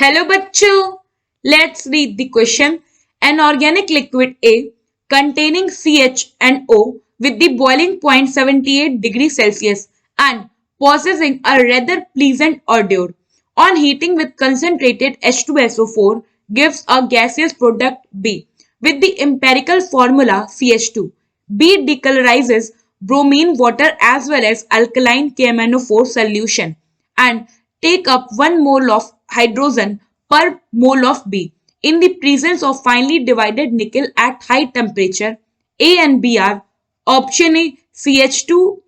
Hello bachcho, let's read the question. An organic liquid A containing CH and O with the boiling point 78 degrees Celsius and possessing a rather pleasant odor on heating with concentrated H2SO4 gives a gaseous product B with the empirical formula CH2. B decolorizes bromine water as well as alkaline KMNO4 solution and take up 1 mole of hydrogen per mole of B. In the presence of finely divided nickel at high temperature, A and B are option A CH2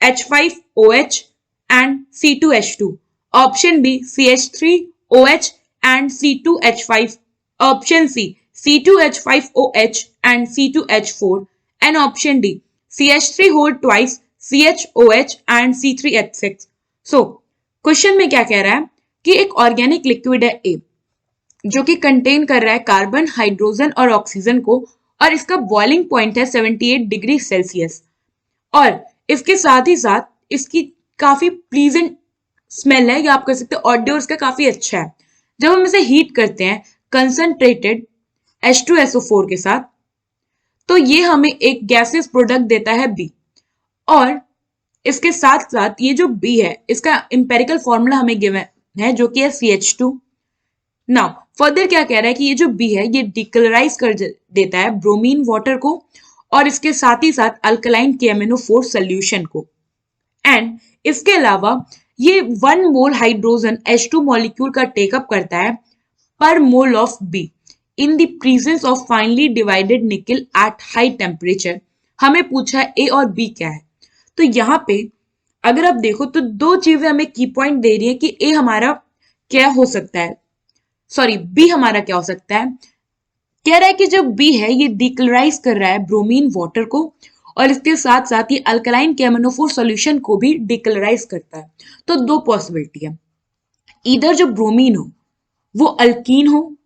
H5OH and C2H2. Option B CH3OH and C2H5. Option C C2H5OH and C2H4. And option D CH3 whole twice CHOH and C3H6. So question में क्या कह रहा है कि एक organic liquid है ए जो कि कंटेन कर रहा है कार्बन, हाइड्रोजन और ऑक्सीजन को, और इसका बॉइलिंग पॉइंट है 78 डिग्री सेल्सियस, और इसके साथ ही साथ इसकी काफी प्लीजेंट स्मेल है, या आप कह सकते हैं ऑडियो इसका काफी अच्छा है। जब हम इसे हीट करते हैं कंसंट्रेटेड H2SO4 के साथ, तो ये हमें एक गैसियस प्रोडक्ट देता है बी, और इसके साथ साथ ये जो बी है इसका इंपेरिकल फॉर्मूला हमें गिवन है जो कि है CH2। नाउ फर्दर क्या कह रहा है कि ये जो बी है ये डिकलराइज कर देता है ब्रोमीन वाटर को और इसके साथ ही साथ अल्कलाइन KMNO4 सॉल्यूशन को, एंड इसके अलावा ये 1 मोल हाइड्रोजन H2 मॉलिक्यूल का टेकअप करता है पर mole of be in the presence of finally divided निकल एट हाई टेम्परेचर। हमें पूछा है ए और बी क्या है, तो यहाँ पे अगर आप देखो तो दो चीजें हमें की पॉइंट दे रही है कि ए हमारा क्या हो सकता है, सॉरी बी हमारा क्या हो सकता है। कह रहा है कि जो बी है ये डिकलराइज कर रहा है ब्रोमीन वाटर को और इसके साथ साथ ये अल्कलाइन KMNO4 सॉल्यूशन को भी डिकलराइज करता है। तो दो पॉसिबिलिटी है, इधर जो ब्रोमीन हो वो अल्कीन हो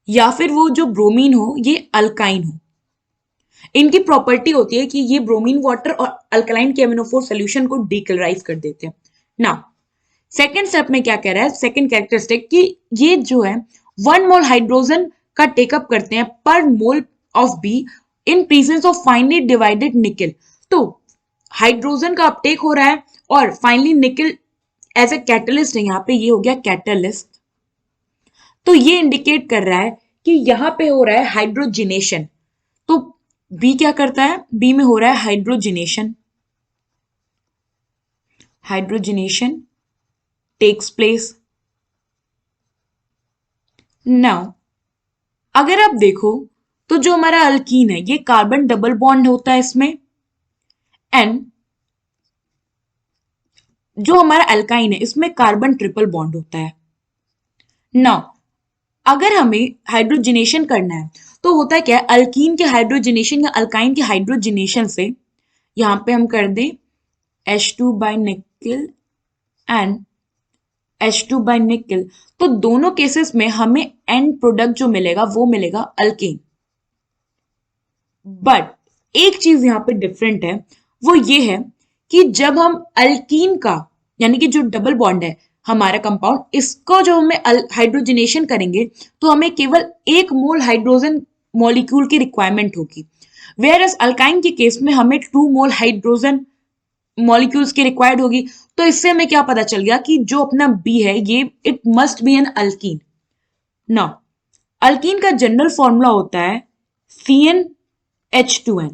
या फिर वो जो ब्रोमीन हो ये अल्काइन हो। इनकी प्रॉपर्टी होती है कि ये ब्रोमीन वाटर और अल्कलाइन KMNO4 सॉल्यूशन को डिकलराइज कर देते हैं। नाउ सेकेंड स्टेप में क्या कह रहा है, सेकेंड कैरेक्टरिस्टिक कि ये जो है 1 मोल हाइड्रोजन का टेकअप करते हैं पर mole of be in presence of finally divided निकल। तो हाइड्रोजन का अपटेक हो रहा है और फाइनली निकल एज ए कैटलिस्ट है, यहाँ पे ये हो गया कैटलिस्ट। तो ये इंडिकेट कर रहा है कि यहाँ पे हो रहा है हाइड्रोजिनेशन। तो बी क्या करता है, बी में हो रहा है hydrogenation, hydrogenation takes place. Now अगर आप देखो तो जो हमारा अल्कीन है ये कार्बन डबल बॉन्ड होता है इसमें, एंड जो हमारा अल्काइन है इसमें कार्बन ट्रिपल बॉन्ड होता है। नाउ अगर हमें हाइड्रोजिनेशन करना है तो होता है क्या है, अल्कीन के हाइड्रोजिनेशन या अल्काइन के हाइड्रोजिनेशन से यहां पे हम कर दें H2 बाय निकल एंड H2 बाय निकल, तो दोनों केसेस में हमें एंड प्रोडक्ट जो मिलेगा वो मिलेगा अल्केन। बट एक चीज यहाँ पे डिफरेंट है, वो ये है कि जब हम अल्कीन का यानी कि जो डबल बॉन्ड है हमारा कंपाउंड, इसको जो हमें हाइड्रोजिनेशन करेंगे तो हमें केवल 1 मोल हाइड्रोजन मॉलिक्यूल की रिक्वायरमेंट होगी, वेयर एज अल्काइन के केस में हमें 2 मोल हाइड्रोजन मॉलिक्यूल्स की रिक्वायर्ड होगी। तो इससे हमें क्या पता चल गया कि जो अपना बी है ये it must be an alkene. Now alkene का जनरल फॉर्मूला होता है CnH2n।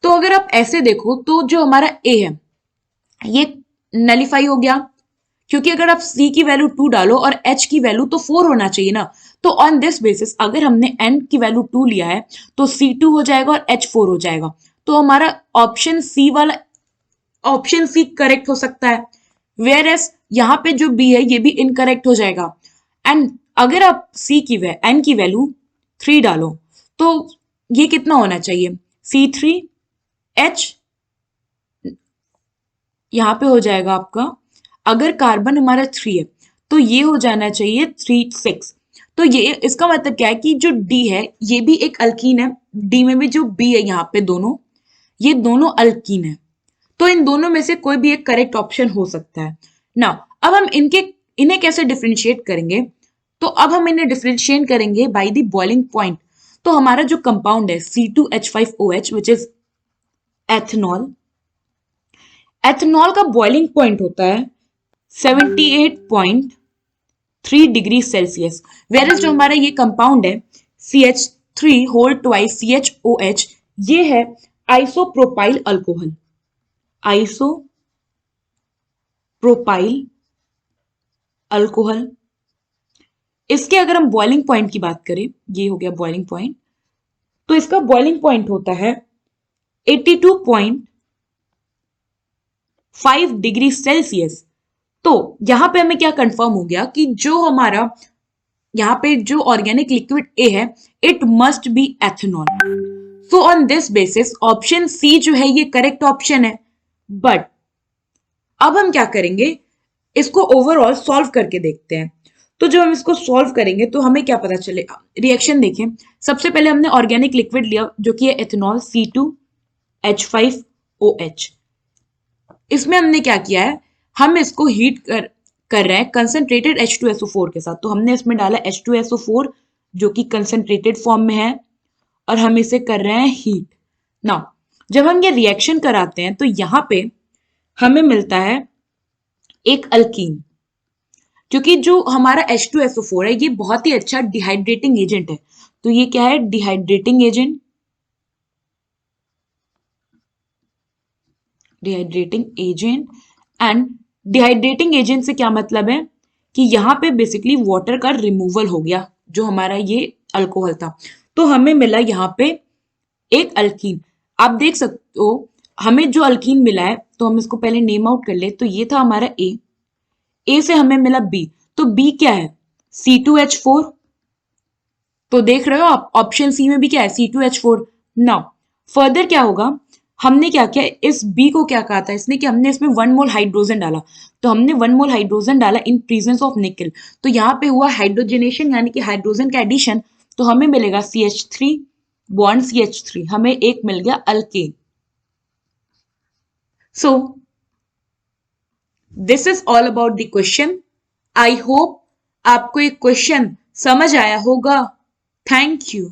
तो अगर आप ऐसे देखो तो जो हमारा ए है ये नलिफाई हो गया, क्योंकि अगर आप C की वैल्यू 2 डालो और H की वैल्यू तो 4 होना चाहिए ना। तो ऑन दिस बेसिस अगर हमने N की वैल्यू 2 लिया है तो C2 हो जाएगा और H 4 हो जाएगा। तो हमारा ऑप्शन C वाला ऑप्शन सी करेक्ट हो सकता है, वेयर एस यहाँ पे जो बी है ये भी इनकरेक्ट हो जाएगा। एंड अगर आप सी की एन की वैल्यू 3 डालो तो ये कितना होना चाहिए, C3H यहाँ पे हो जाएगा आपका, अगर कार्बन हमारा 3 है तो ये हो जाना चाहिए 3 6। तो ये इसका मतलब क्या है कि जो डी है ये भी एक अल्कीन है, डी में भी जो बी है यहाँ पे दोनों ये दोनों अल्कीन है। तो इन दोनों में से कोई भी एक करेक्ट ऑप्शन हो सकता है। नाउ अब हम इन्हें कैसे डिफरेंशिएट करेंगे, तो अब हम इन्हें डिफरेंशिएट करेंगे बाय द बॉइलिंग पॉइंट। तो हमारा जो कंपाउंड है C2H5OH which is ethanol, ethanol का बॉइलिंग पॉइंट होता है 78.3 डिग्री सेल्सियस। वेयर जो हमारा ये कंपाउंड है CH3 होल ट्वाइस CHOH, ये है आइसोप्रोपाइल अल्कोहल, आइसोप्रोपाइल अल्कोहल। इसके अगर हम बॉइलिंग पॉइंट की बात करें, ये हो गया बॉइलिंग पॉइंट, तो इसका बॉइलिंग पॉइंट होता है 82.5 डिग्री सेल्सियस। तो यहां पे हमें क्या कंफर्म हो गया कि जो हमारा यहाँ पे जो ऑर्गेनिक लिक्विड ए है it must be ethanol. So on this basis option C जो है ये करेक्ट ऑप्शन है। बट अब हम क्या करेंगे, इसको ओवरऑल सॉल्व करके देखते हैं। तो जब हम इसको सॉल्व करेंगे तो हमें क्या पता चलेगा, रिएक्शन देखें। सबसे पहले हमने ऑर्गेनिक लिक्विड लिया जो कि है एथेनॉल C2H5OH। इसमें हमने क्या किया है, हम इसको हीट कर रहे हैं कंसंट्रेटेड H2SO4 के साथ। तो हमने इसमें डाला H2SO4 जो कि कंसंट्रेटेड फॉर्म में है और हम इसे कर रहे हैं हीट। नाउ जब हम ये रिएक्शन कराते हैं तो यहां पे हमें मिलता है एक अल्कीन, क्योंकि जो हमारा H2SO4 है ये बहुत ही अच्छा डिहाइड्रेटिंग एजेंट है। तो ये क्या है, dehydrating agent, dehydrating agent. And dehydrating agent से क्या मतलब है कि यहाँ पे बेसिकली वाटर का रिमूवल हो गया जो हमारा ये अल्कोहल था। तो हमें मिला यहाँ पे एक अल्कीन। आप देख सकते हो हमें जो अल्कीन मिला है, तो हम इसको पहले नेम आउट कर ले। तो ये था हमारा ए से हमें मिला बी। तो बी क्या है, C2H4। तो देख रहे हो आप ऑप्शन सी में भी क्या है, C2H4। नाउ फर्दर क्या होगा, हमने क्या किया, इस बी को क्या कहा था इसने कि हमने इसमें 1 मोल हाइड्रोजन डाला। तो हमने 1 मोल हाइड्रोजन डाला इन प्रेजेंस ऑफ निकल। तो यहाँ पे हुआ हाइड्रोजनेशन यानी कि हाइड्रोजन का एडिशन। तो हमें मिलेगा CH3 बॉन्ड CH3, हमें एक मिल गया alkane. So this is all about the question. I hope आपको एक क्वेश्चन समझ आया होगा। Thank you.